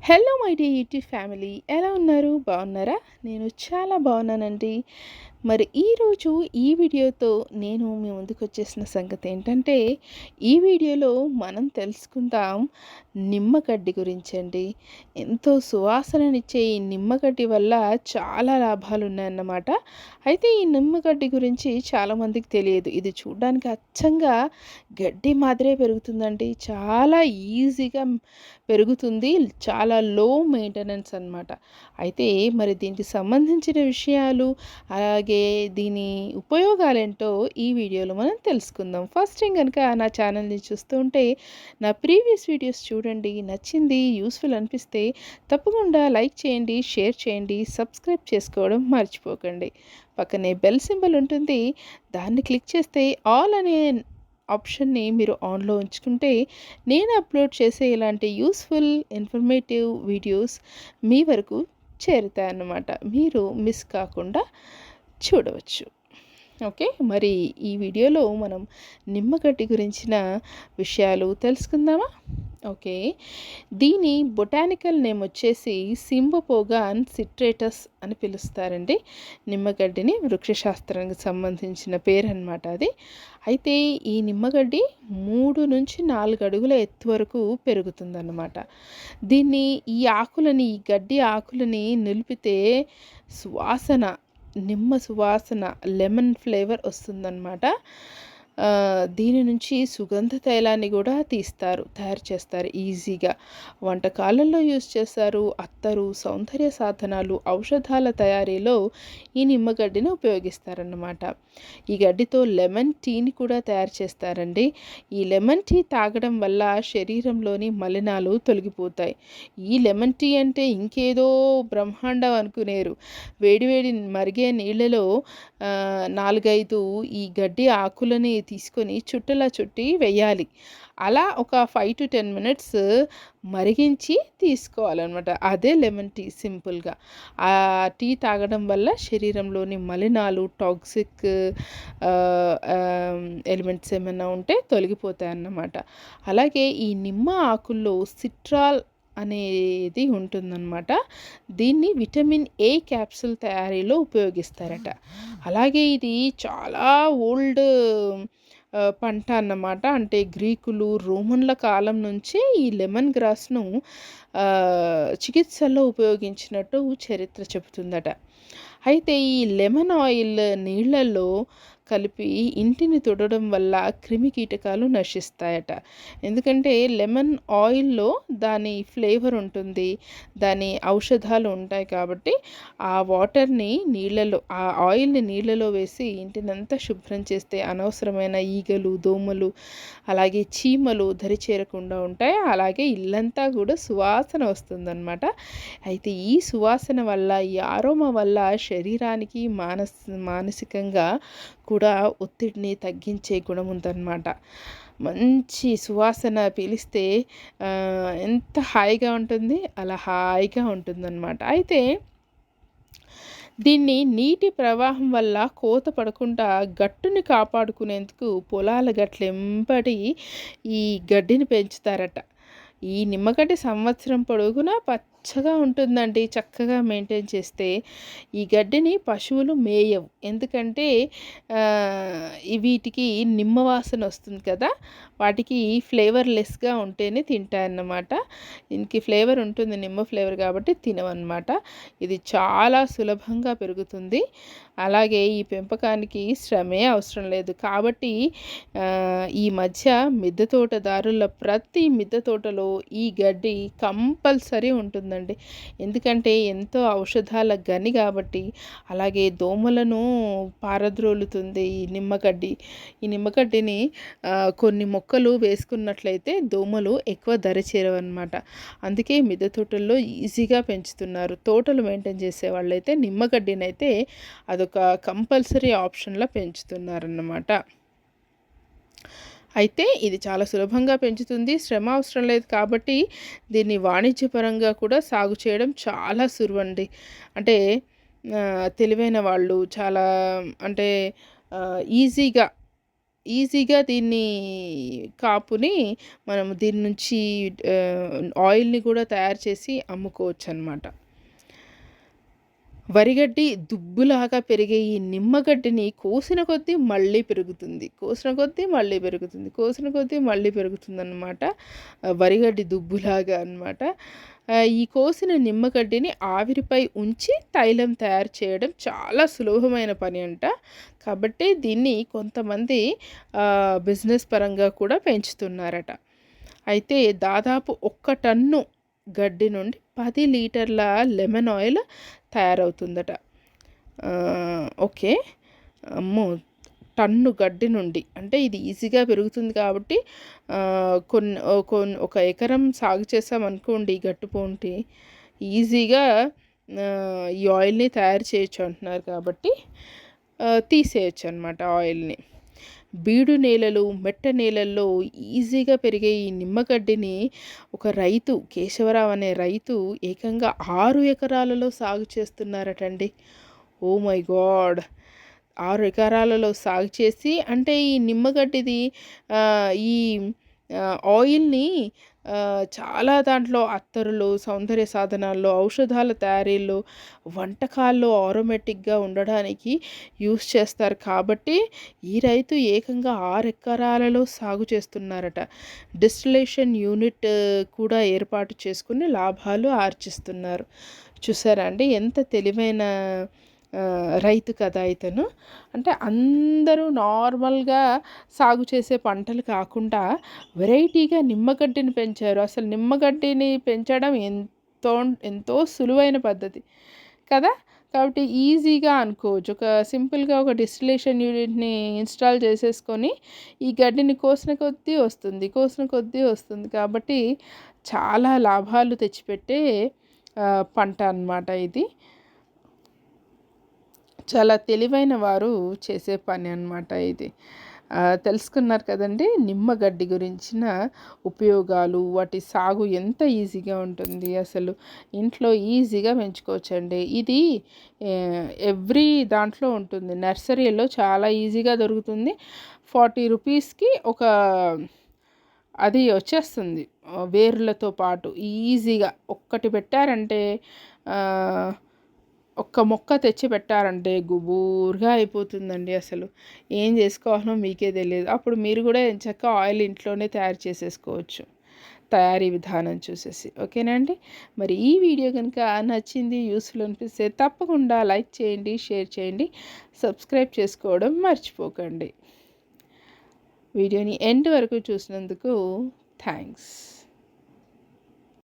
Hello my dear YouTube family, ఎలా ఉన్నారు? బాగున్నారా? నేను చాలా బాగున్నానండి. మరి ఈరోజు ఈ వీడియోతో నేను మీ ముందుకు వచ్చేసిన సంగతి ఏంటంటే, ఈ వీడియోలో మనం తెలుసుకుందాం నిమ్మగడ్డి గురించి అండి. ఎంతో సువాసననిచ్చే ఈ నిమ్మగడ్డి వల్ల చాలా లాభాలు ఉన్నాయన్నమాట. అయితే ఈ నిమ్మగడ్డి గురించి చాలామందికి తెలియదు. ఇది చూడడానికి అచ్చంగా గడ్డి మాదిరే పెరుగుతుందండి. చాలా ఈజీగా పెరుగుతుంది. చాలా లో మెయింటెనెన్స్ అన్నమాట. అయితే మరి దీనికి సంబంధించిన విషయాలు, అలాగే దీని ఉపయోగాలేంటో ఈ వీడియోలో మనం తెలుసుకుందాం. ఫస్ట్ టైం గనుక నా ఛానల్‌ని చూస్తూ ఉంటే నా ప్రీవియస్ వీడియోస్ చూడండి. నచ్చింది, యూస్‌ఫుల్ అనిపిస్తే తప్పకుండా లైక్ చేయండి, షేర్ చేయండి, సబ్స్క్రైబ్ చేసుకోవడం మర్చిపోకండి. పక్కనే బెల్ సింబల్ ఉంటుంది. దాన్ని క్లిక్ చేస్తే ఆల్ అనే ఆప్షన్ని మీరు ఆన్‌లో ఉంచుకుంటే నేను అప్లోడ్ చేసే ఇలాంటి యూస్‌ఫుల్, ఇన్ఫర్మేటివ్ వీడియోస్ మీ వరకు చేరుతాయన్నమాట. మీరు మిస్ కాకుండా చూడవచ్చు. ఓకే. మరి ఈ వీడియోలో మనం నిమ్మగడ్డి గురించిన విషయాలు తెలుసుకుందామా? ఓకే. దీని బొటానికల్ నేమ్ వచ్చేసి సింబపోగాన్ సిట్రేటస్ అని పిలుస్తారండి. నిమ్మగడ్డిని వృక్షశాస్త్రానికి సంబంధించిన పేరన్నమాట అది. అయితే ఈ నిమ్మగడ్డి 3-4 అడుగుల ఎత్తు వరకు పెరుగుతుందన్నమాట. దీన్ని ఈ గడ్డి ఆకులని నిలిపితే సువాసన, నిమ్మ సువాసన, లెమన్ ఫ్లేవర్ వస్తుందన్నమాట. దీని నుంచి సుగంధ తైలాన్ని కూడా తయారు చేస్తారు ఈజీగా. వంటకాలలో యూజ్ చేస్తారు. అత్తరు, సౌందర్య సాధనాలు, ఔషధాల తయారీలో ఈ నిమ్మగడ్డిని ఉపయోగిస్తారన్నమాట. ఈ గడ్డితో లెమన్ టీని కూడా తయారు చేస్తారండి. ఈ లెమన్ టీ తాగడం వల్ల శరీరంలోని మలినాలు తొలగిపోతాయి. ఈ లెమన్ టీ అంటే ఇంకేదో బ్రహ్మాండం అనుకునేరు. వేడివేడి మరిగే నీళ్ళలో 4-5 ఈ గడ్డి ఆకులని తీసుకొని చుట్టలా చుట్టి వేయాలి. అలా ఒక 5-10 మినిట్స్ మరిగించి తీసుకోవాలన్నమాట. అదే లెమన్ టీ సింపుల్గా. ఆ టీ తాగడం వల్ల శరీరంలోని మలినాలు, టాక్సిక్ ఎలిమెంట్స్ ఏమైనా ఉంటే తొలగిపోతాయన్నమాట. అలాగే ఈ నిమ్మ ఆకుల్లో సిట్రాల్ అనేది ఉంటుందన్నమాట. దీన్ని విటమిన్ ఏ క్యాప్సూల్ తయారీలో ఉపయోగిస్తారట. అలాగే ఇది చాలా ఓల్డ్ పంట అన్నమాట. అంటే గ్రీకులు, రోమన్ల కాలం నుంచే ఈ లెమన్ గ్రాస్ను చికిత్సలో ఉపయోగించినట్టు చరిత్ర చెబుతుందట. అయితే ఈ లెమన్ ఆయిల్ నీళ్ళల్లో కలిపి ఇంటిని తుడవడం వల్ల క్రిమి కీటకాలు నశిస్తాయట. ఎందుకంటే లెమన్ ఆయిల్లో దాని ఫ్లేవర్ ఉంటుంది, దాని ఔషధాలు ఉంటాయి కాబట్టి ఆ ఆయిల్ని నీళ్ళలో వేసి ఇంటినంతా శుభ్రం చేస్తే అనవసరమైన ఈగలు, దోమలు, అలాగే చీమలు దరి చేరకుండా ఉంటాయి. అలాగే ఇల్లంతా కూడా సువాసన వస్తుందన్నమాట. అయితే ఈ సువాసన వల్ల, ఈ ఆరోమా వల్ల శరీరానికి మానసికంగా కూడా ఒత్తిడిని తగ్గించే గుణం ఉందన్నమాట. మంచి సువాసన పీలిస్తే ఎంత హాయిగా ఉంటుంది, అలా హాయిగా ఉంటుందన్నమాట. అయితే దీన్ని నీటి ప్రవాహం వల్ల కోత పడకుండా గట్టుని కాపాడుకునేందుకు పొలాల గట్లెంబడి ఈ గడ్డిని పెంచుతారట. ఈ నిమ్మగడ్డి సంవత్సరం పొడుగునా పచ్చగా ఉంటుందండి. చక్కగా మెయింటైన్ చేస్తే ఈ గడ్డిని పశువులు మేయవు. ఎందుకంటే వీటికి నిమ్మ వాసన వస్తుంది కదా, వాటికి ఫ్లేవర్లెస్గా ఉంటేనే తింటాయన్నమాట. దీనికి ఫ్లేవర్ ఉంటుంది, నిమ్మ ఫ్లేవర్, కాబట్టి తినవన్నమాట. ఇది చాలా సులభంగా పెరుగుతుంది. అలాగే ఈ పెంపకానికి శ్రమే అవసరం లేదు. కాబట్టి ఈ మధ్య మిద్దె తోటదారుల ప్రతి మిద్దె తోటలో ఈ గడ్డి కంపల్సరీ ఉంటుందండి. ఎందుకంటే ఎంతో ఔషధాల గని కాబట్టి. అలాగే దోమలను పారద్రోలుతుంది ఈ నిమ్మగడ్డి. ఈ నిమ్మగడ్డిని కొన్ని మొక్కలు వేసుకున్నట్లయితే దోమలు ఎక్కువ దరి చేరవన్నమాట. అందుకే మిద్దె తోటల్లో ఈజీగా పెంచుతున్నారు. తోటలు మెయింటైన్ చేసే వాళ్ళైతే నిమ్మగడ్డిని అయితే అదొక కంపల్సరీ ఆప్షన్లా పెంచుతున్నారన్నమాట. అయితే ఇది చాలా సులభంగా పెంచుతుంది, శ్రమ అవసరం లేదు కాబట్టి దీన్ని వాణిజ్యపరంగా కూడా సాగు చేయడం చాలా సులువండి. అంటే తెలివైన వాళ్ళు చాలా, అంటే ఈజీగా ఈజీగా దీన్ని కాపుని మనం దీని నుంచి ఆయిల్ని కూడా తయారు చేసి అమ్ముకోవచ్చు అనమాట. వరిగడ్డి దుబ్బులాగా పెరిగే ఈ నిమ్మగడ్డిని కోసిన కొద్దీ మళ్ళీ పెరుగుతుంది, కోసిన కొద్దీ మళ్ళీ పెరుగుతుంది, కోసిన కొద్దీ మళ్ళీ పెరుగుతుందన్నమాట. వరిగడ్డి దుబ్బులాగా అనమాట. ఈ కోసిన నిమ్మగడ్డిని ఆవిరిపై ఉంచి తైలం తయారు చేయడం చాలా సులభమైన పని అంట. కాబట్టి దీన్ని కొంతమంది బిజినెస్ పరంగా కూడా పెంచుతున్నారట. అయితే దాదాపు 1 టన్ను గడ్డి నుండి 10 లీటర్ల లెమన్ ఆయిల్ తయారవుతుందట. ఓకే. అమ్మో, టన్ను గడ్డి నుండి అంటే ఇది ఈజీగా పెరుగుతుంది కాబట్టి ఒక ఎకరం సాగు చేసామనుకోండి గట్టుపోంటి ఈజీగా ఈ ఆయిల్ని తయారు చేయొచ్చు అంటున్నారు కాబట్టి తీసేయచ్చు అనమాట ఆయిల్ని. బీడు నేలలు, మెట్ట నేలల్లో ఈజీగా పెరిగే ఈ నిమ్మగడ్డిని ఒక రైతు, కేశవరావు అనే రైతు, ఏకంగా 6 ఎకరాలలో సాగు చేస్తున్నారటండి. Oh my God! 6 ఎకరాలలో సాగు చేసి, అంటే ఈ నిమ్మగడ్డిది ఈ ఆయిల్ని చాలా దాంట్లో అత్తరులు, సౌందర్య సాధనాల్లో, ఔషధాల తయారీల్లో, వంటకాల్లో ఆరోమేటిక్గా ఉండడానికి యూస్ చేస్తారు. కాబట్టి ఈ రైతు ఏకంగా 6 ఎకరాలలో సాగు చేస్తున్నారట. డిస్టిలేషన్ యూనిట్ కూడా ఏర్పాటు చేసుకుని లాభాలు ఆర్జిస్తున్నారు. చూసారా అండి, ఎంత తెలివైన రైతు కదా ఇతను. అంటే అందరూ నార్మల్గా సాగు చేసే పంటలు కాకుండా వెరైటీగా నిమ్మగడ్డిని పెంచారు. అసలు నిమ్మగడ్డిని పెంచడం ఎంతో సులువైన పద్ధతి కదా. కాబట్టి ఈజీగా అనుకోవచ్చు. సింపుల్గా ఒక డిస్టిలేషన్ యూనిట్ని ఇన్స్టాల్ చేసేసుకొని ఈ గడ్డిని కోసిన కొద్దీ వస్తుంది. కాబట్టి చాలా లాభాలు తెచ్చిపెట్టే పంట అన్నమాట ఇది. చాలా తెలివైన వారు చేసే పని అన్నమాట ఇది. తెలుసుకున్నారు కదండి నిమ్మగడ్డి గురించిన ఉపయోగాలు, వాటి సాగు ఎంత ఈజీగా ఉంటుంది. అసలు ఇంట్లో ఈజీగా పెంచుకోవచ్చండి. ఇది ఎవ్రీ దాంట్లో ఉంటుంది. నర్సరీలో చాలా ఈజీగా దొరుకుతుంది. 40 రూపీస్కి అది వచ్చేస్తుంది వేర్లతో పాటు. ఈజీగా ఒక్కటి పెట్టారంటే, ఒక్క మొక్క తెచ్చి పెట్టారంటే గుబూరుగా అయిపోతుందండి. అసలు ఏం చేసుకోవాలో మీకే తెలియదు. అప్పుడు మీరు కూడా ఎంచక్కా ఆయిల్ ఇంట్లోనే తయారు చేసేసుకోవచ్చు, తయారీ విధానం చూసేసి. ఓకేనా అండి. మరి ఈ వీడియో కనుక నచ్చింది, యూస్ఫుల్ అనిపిస్తే తప్పకుండా లైక్ చేయండి, షేర్ చేయండి, సబ్స్క్రైబ్ చేసుకోవడం మర్చిపోకండి. వీడియోని ఎండ్ వరకు చూసినందుకు థ్యాంక్స్.